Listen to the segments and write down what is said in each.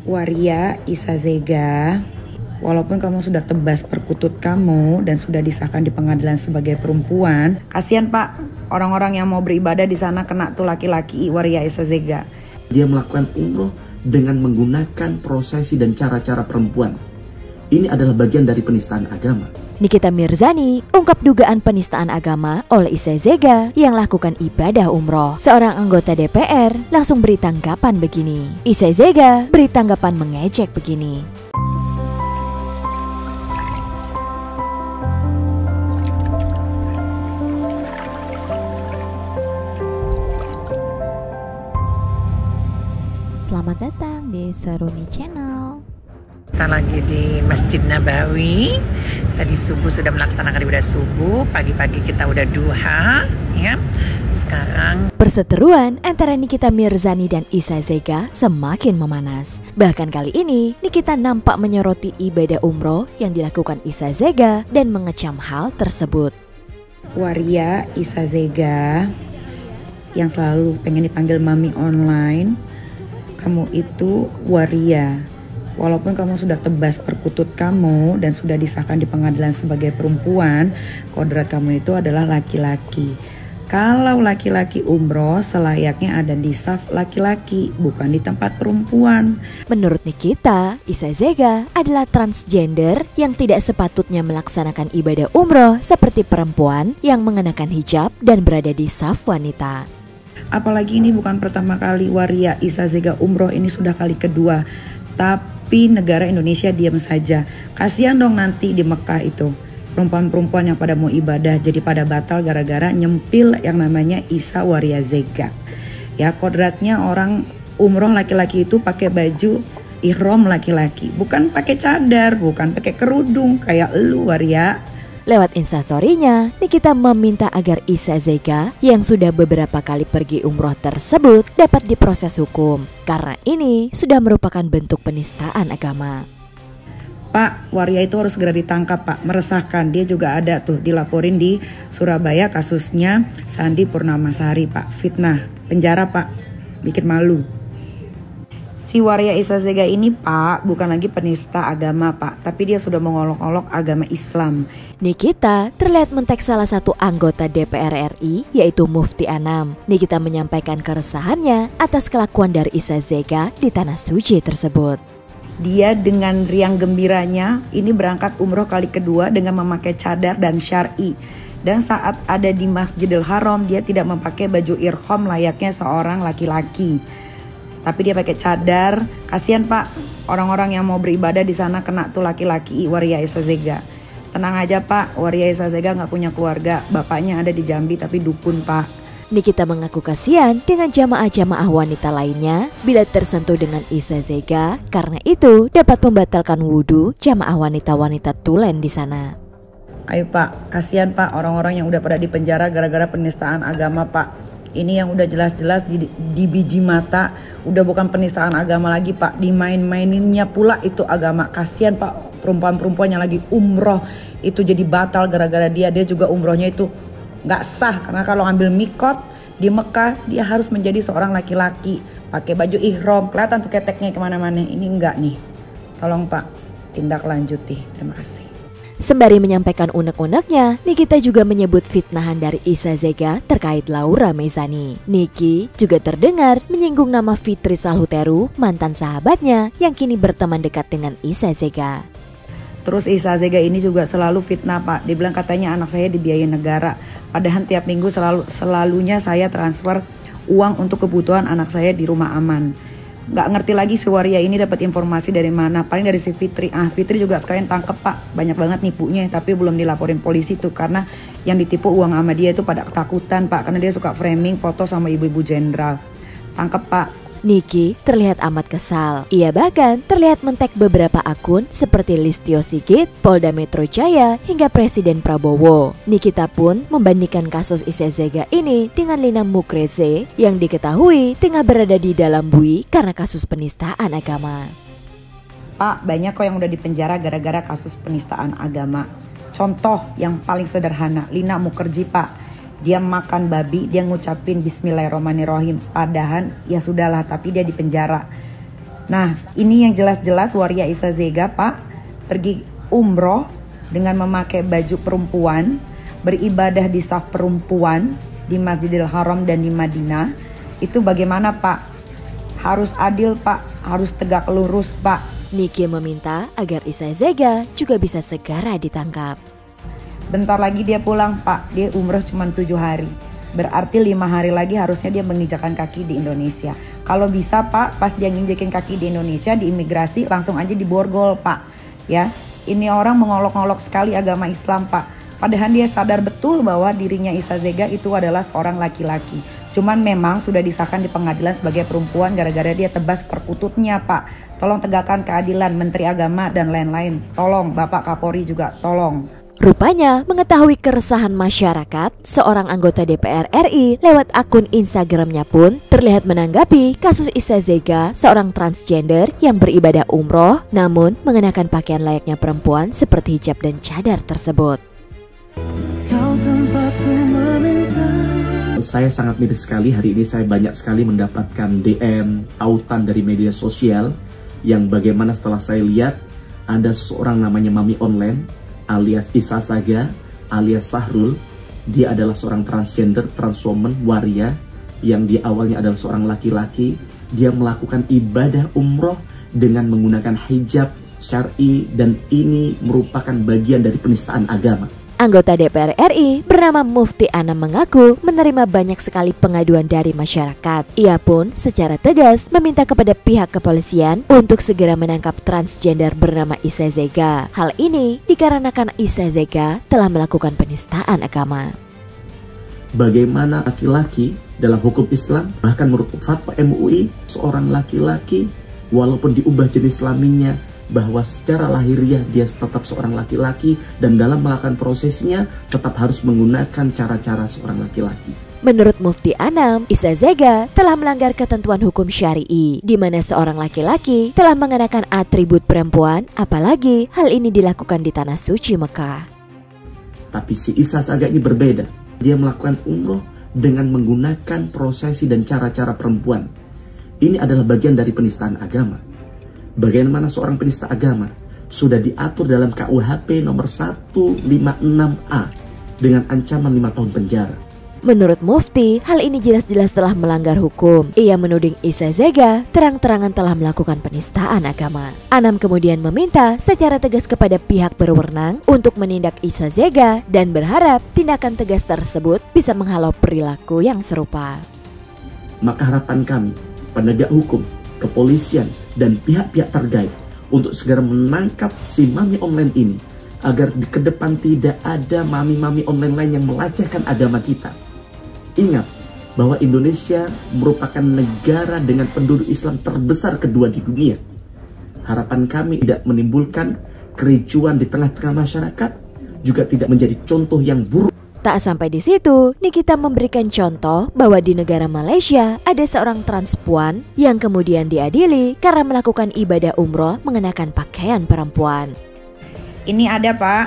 Waria Isazega, walaupun kamu sudah tebas perkutut kamu dan sudah disahkan di pengadilan sebagai perempuan, kasihan Pak, orang-orang yang mau beribadah di sana kena tuh laki-laki Waria Isazega. Dia melakukan umroh dengan menggunakan prosesi dan cara-cara perempuan. Ini adalah bagian dari penistaan agama. Nikita Mirzani ungkap dugaan penistaan agama oleh Isazega yang lakukan ibadah umroh. Seorang anggota DPR langsung beri tanggapan begini. Isazega beri tanggapan mengejek begini. Selamat datang di Seruni Channel. Kita lagi di Masjid Nabawi. Tadi subuh sudah melaksanakan ibadah subuh. Pagi-pagi kita udah duha, ya. Sekarang perseteruan antara Nikita Mirzani dan Isazega semakin memanas. Bahkan kali ini Nikita nampak menyoroti ibadah umroh yang dilakukan Isazega dan mengecam hal tersebut. Waria Isazega yang selalu pengen dipanggil mami online, kamu itu waria. Walaupun kamu sudah tebas perkutut kamu dan sudah disahkan di pengadilan sebagai perempuan, kodrat kamu itu adalah laki-laki. Kalau laki-laki umroh selayaknya ada di saf laki-laki, bukan di tempat perempuan. Menurut Nikita, Isazega adalah transgender yang tidak sepatutnya melaksanakan ibadah umroh seperti perempuan yang mengenakan hijab dan berada di saf wanita. Apalagi ini bukan pertama kali Waria Isazega umroh, ini sudah kali kedua. Tapi negara Indonesia diam saja. Kasihan dong nanti di Mekah itu. Perempuan-perempuan yang pada mau ibadah jadi pada batal gara-gara nyempil yang namanya Isa Waria Zega. Ya, kodratnya orang umroh laki-laki itu pakai baju ihram laki-laki. Bukan pakai cadar, bukan pakai kerudung kayak elu Waria. Lewat instastory-nya, Nikita meminta agar Isazega yang sudah beberapa kali pergi umroh tersebut dapat diproses hukum. Karena ini sudah merupakan bentuk penistaan agama. Pak, Waria itu harus segera ditangkap Pak, meresahkan. Dia juga ada tuh dilaporin di Surabaya kasusnya Sandi Purnamasari Pak. Fitnah, penjara Pak, bikin malu. Si Waria Isazega ini Pak bukan lagi penista agama Pak, tapi dia sudah mengolok-olok agama Islam. Nikita terlihat men-tag salah satu anggota DPR RI yaitu Mufti Anam. Nikita menyampaikan keresahannya atas kelakuan dari Isazega di tanah suci tersebut. Dia dengan riang gembiranya ini berangkat umroh kali kedua dengan memakai cadar dan syar'i. Dan saat ada di Masjidil Haram dia tidak memakai baju irham layaknya seorang laki-laki. Tapi dia pakai cadar. Kasihan Pak, orang-orang yang mau beribadah di sana kena tuh laki-laki Waria Isazega. Tenang aja Pak, Waria Isazega nggak punya keluarga. Bapaknya ada di Jambi tapi dukun Pak. Nikita mengaku kasihan dengan jamaah-jamaah wanita lainnya bila tersentuh dengan Isazega. Karena itu dapat membatalkan wudhu jamaah wanita-wanita tulen di sana. Ayo Pak, kasihan Pak orang-orang yang udah pada dipenjara gara-gara penistaan agama Pak. Ini yang udah jelas-jelas di biji mata, udah bukan penistaan agama lagi Pak, dimain-maininnya pula itu agama. Kasihan Pak, perempuan-perempuan yang lagi umroh itu jadi batal gara-gara dia juga umrohnya itu nggak sah. Karena kalau ambil mikot di Mekah dia harus menjadi seorang laki-laki, pakai baju ihram, kelihatan tuh keteknya kemana-mana. Ini enggak nih, tolong Pak tindak lanjuti, terima kasih. Sembari menyampaikan unek-uneknya, Nikita juga menyebut fitnahan dari Isazega terkait Laura Mezani. Niki juga terdengar menyinggung nama Fitri Salhuteru, mantan sahabatnya yang kini berteman dekat dengan Isazega. Terus Isazega ini juga selalu fitnah Pak. Dibilang katanya anak saya dibiayain negara. Padahal tiap minggu selalunya saya transfer uang untuk kebutuhan anak saya di rumah aman. Gak ngerti lagi si Waria ini dapat informasi dari mana. Paling dari si Fitri. Fitri juga sekalian tangkep Pak. Banyak banget nipunya tapi belum dilaporin polisi tuh. Karena yang ditipu uang sama dia itu pada ketakutan Pak. Karena dia suka framing foto sama ibu-ibu jenderal. Tangkep Pak. Niki terlihat amat kesal. Ia bahkan terlihat men-tag beberapa akun seperti Listio Sigit, Polda Metro Jaya, hingga Presiden Prabowo. Nikita pun membandingkan kasus Isazega ini dengan Lina Mukreze yang diketahui tengah berada di dalam bui karena kasus penistaan agama. Pak, banyak kok yang udah dipenjara gara-gara kasus penistaan agama. Contoh yang paling sederhana, Lina Mukerji Pak. Dia makan babi, dia ngucapin bismillahirrahmanirrahim. Padahal ya sudahlah, tapi dia dipenjara. Nah, ini yang jelas-jelas Waria Isa Zega, Pak, pergi umroh dengan memakai baju perempuan, beribadah di saf perempuan di Masjidil Haram dan di Madinah. Itu bagaimana, Pak? Harus adil, Pak. Harus tegak lurus, Pak. Niki meminta agar Isa Zega juga bisa segera ditangkap. Bentar lagi dia pulang, Pak. Dia umroh cuma 7 hari. Berarti 5 hari lagi harusnya dia menginjakan kaki di Indonesia. Kalau bisa, Pak, pas dia nginjekin kaki di Indonesia, di imigrasi langsung aja diborgol, Pak. Ya, ini orang mengolok-olok sekali agama Islam, Pak. Padahal dia sadar betul bahwa dirinya Isa Zega itu adalah seorang laki-laki. Cuman memang sudah disahkan di pengadilan sebagai perempuan gara-gara dia tebas perkututnya, Pak. Tolong tegakkan keadilan, Menteri Agama dan lain-lain. Tolong, Bapak Kapolri juga tolong. Rupanya mengetahui keresahan masyarakat, seorang anggota DPR RI lewat akun Instagramnya pun terlihat menanggapi kasus Isa Zega, seorang transgender yang beribadah umroh namun mengenakan pakaian layaknya perempuan seperti hijab dan cadar tersebut. Saya sangat miris sekali, hari ini saya banyak sekali mendapatkan DM, tautan dari media sosial yang bagaimana setelah saya lihat ada seseorang namanya Mami Online alias Isa Zega alias Sahrul. Dia adalah seorang transgender, transwoman, waria yang di awalnya adalah seorang laki-laki. Dia melakukan ibadah umroh dengan menggunakan hijab syar'i dan ini merupakan bagian dari penistaan agama. Anggota DPR RI bernama Mufti Anam mengaku menerima banyak sekali pengaduan dari masyarakat. Ia pun secara tegas meminta kepada pihak kepolisian untuk segera menangkap transgender bernama Isa Zega. Hal ini dikarenakan Isa Zega telah melakukan penistaan agama. Bagaimana laki-laki dalam hukum Islam, bahkan menurut fatwa MUI, seorang laki-laki walaupun diubah jenis kelaminnya, bahwa secara lahiriah dia tetap seorang laki-laki dan dalam melakukan prosesnya tetap harus menggunakan cara-cara seorang laki-laki. Menurut Mufti Anam, Isa Zega telah melanggar ketentuan hukum syar'i, di mana seorang laki-laki telah mengenakan atribut perempuan, apalagi hal ini dilakukan di tanah suci Mekah. Tapi si Isa Zega ini berbeda. Dia melakukan umroh dengan menggunakan prosesi dan cara-cara perempuan. Ini adalah bagian dari penistaan agama. Bagaimana seorang penista agama sudah diatur dalam KUHP nomor 156A dengan ancaman 5 tahun penjara. Menurut Mufti, hal ini jelas-jelas telah melanggar hukum. Ia menuding Isa Zega terang-terangan telah melakukan penistaan agama. Anam kemudian meminta secara tegas kepada pihak berwenang untuk menindak Isa Zega dan berharap tindakan tegas tersebut bisa menghalau perilaku yang serupa. Maka harapan kami, penegak hukum, kepolisian, dan pihak-pihak terkait untuk segera menangkap si Mami Online ini agar ke depan tidak ada mami-mami online lain yang melecehkan agama kita. Ingat bahwa Indonesia merupakan negara dengan penduduk Islam terbesar kedua di dunia. Harapan kami tidak menimbulkan kericuan di tengah-tengah masyarakat, juga tidak menjadi contoh yang buruk. Tak sampai di situ, Nikita memberikan contoh bahwa di negara Malaysia ada seorang transpuan yang kemudian diadili karena melakukan ibadah umroh mengenakan pakaian perempuan. Ini ada, Pak,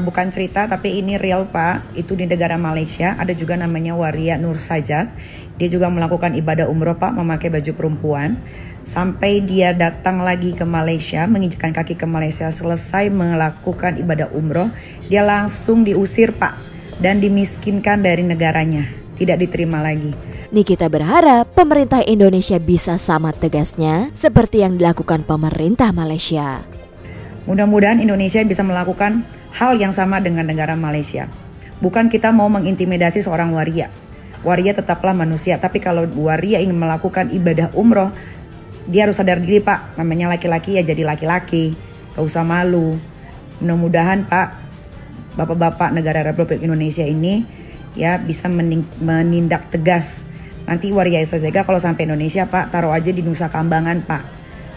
bukan cerita tapi ini real, Pak. Itu di negara Malaysia ada juga namanya Waria Nur Sajat. Dia juga melakukan ibadah umroh, Pak, memakai baju perempuan. Sampai dia datang lagi ke Malaysia, menginjakkan kaki ke Malaysia, selesai melakukan ibadah umroh, dia langsung diusir, Pak, dan dimiskinkan dari negaranya, tidak diterima lagi. Nikita berharap pemerintah Indonesia bisa sama tegasnya seperti yang dilakukan pemerintah Malaysia. Mudah-mudahan Indonesia bisa melakukan hal yang sama dengan negara Malaysia. Bukan kita mau mengintimidasi seorang waria. Waria tetaplah manusia, tapi kalau waria ingin melakukan ibadah umroh, dia harus sadar diri, Pak. Namanya laki-laki ya jadi laki-laki. Gak usah malu. Mudah-mudahan, Pak, bapak-bapak negara Republik Indonesia ini ya bisa menindak tegas. Nanti Waria Isa Zega kalau sampai Indonesia, Pak, taruh aja di Nusa Kambangan, Pak.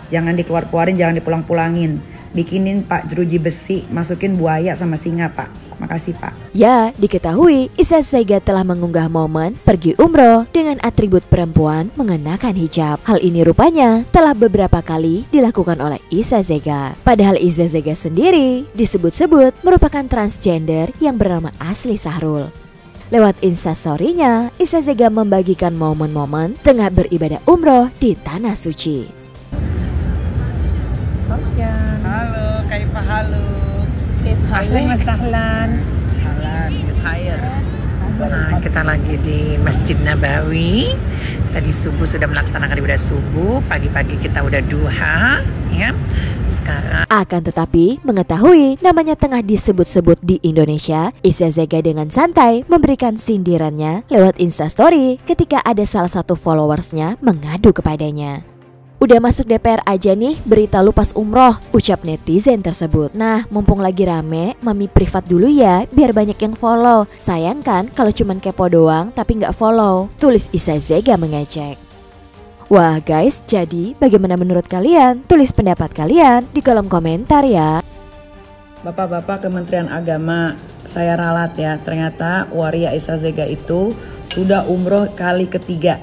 Jangan dikeluar-keluarin, jangan dipulang-pulangin. Bikinin, Pak, jeruji besi, masukin buaya sama singa, Pak. Makasih, Pak. Ya, diketahui Isa Zega telah mengunggah momen pergi umroh dengan atribut perempuan mengenakan hijab. Hal ini rupanya telah beberapa kali dilakukan oleh Isa Zega. Padahal Isa Zega sendiri disebut-sebut merupakan transgender yang bernama asli Sahrul. Lewat Instastory-nya, Isa Zega membagikan momen-momen tengah beribadah umroh di tanah suci. Sofyan. Halo, kaifa halu? Ahlan wa sahlan. Halan, khair. Nah, kita lagi di Masjid Nabawi. Tadi subuh sudah melaksanakan ibadah subuh, pagi-pagi kita udah duha, ya. Sekarang Akan tetapi, mengetahui namanya tengah disebut-sebut di Indonesia, Isya Zega dengan santai memberikan sindirannya lewat Instastory ketika ada salah satu followersnya mengadu kepadanya. Udah masuk DPR aja nih, berita lu pas umroh, ucap netizen tersebut. Nah, mumpung lagi rame, mami privat dulu ya, biar banyak yang follow. Sayang kan kalau cuman kepo doang tapi nggak follow, tulis Isya Zega mengecek. Wah guys, jadi bagaimana menurut kalian? Tulis pendapat kalian di kolom komentar ya. Bapak-bapak Kementerian Agama, saya ralat ya, ternyata waria Isya Zega itu sudah umroh kali ketiga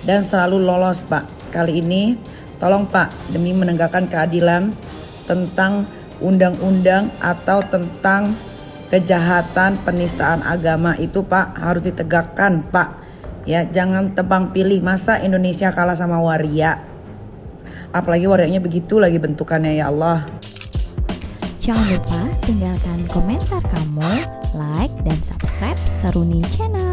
dan selalu lolos Pak. Kali ini tolong Pak, demi menegakkan keadilan tentang undang-undang atau tentang kejahatan penistaan agama itu Pak harus ditegakkan Pak. Ya, jangan tebang pilih, masa Indonesia kalah sama waria? Apalagi warianya begitu lagi bentukannya, ya Allah. Jangan lupa tinggalkan komentar kamu, like dan subscribe Seruni Channel.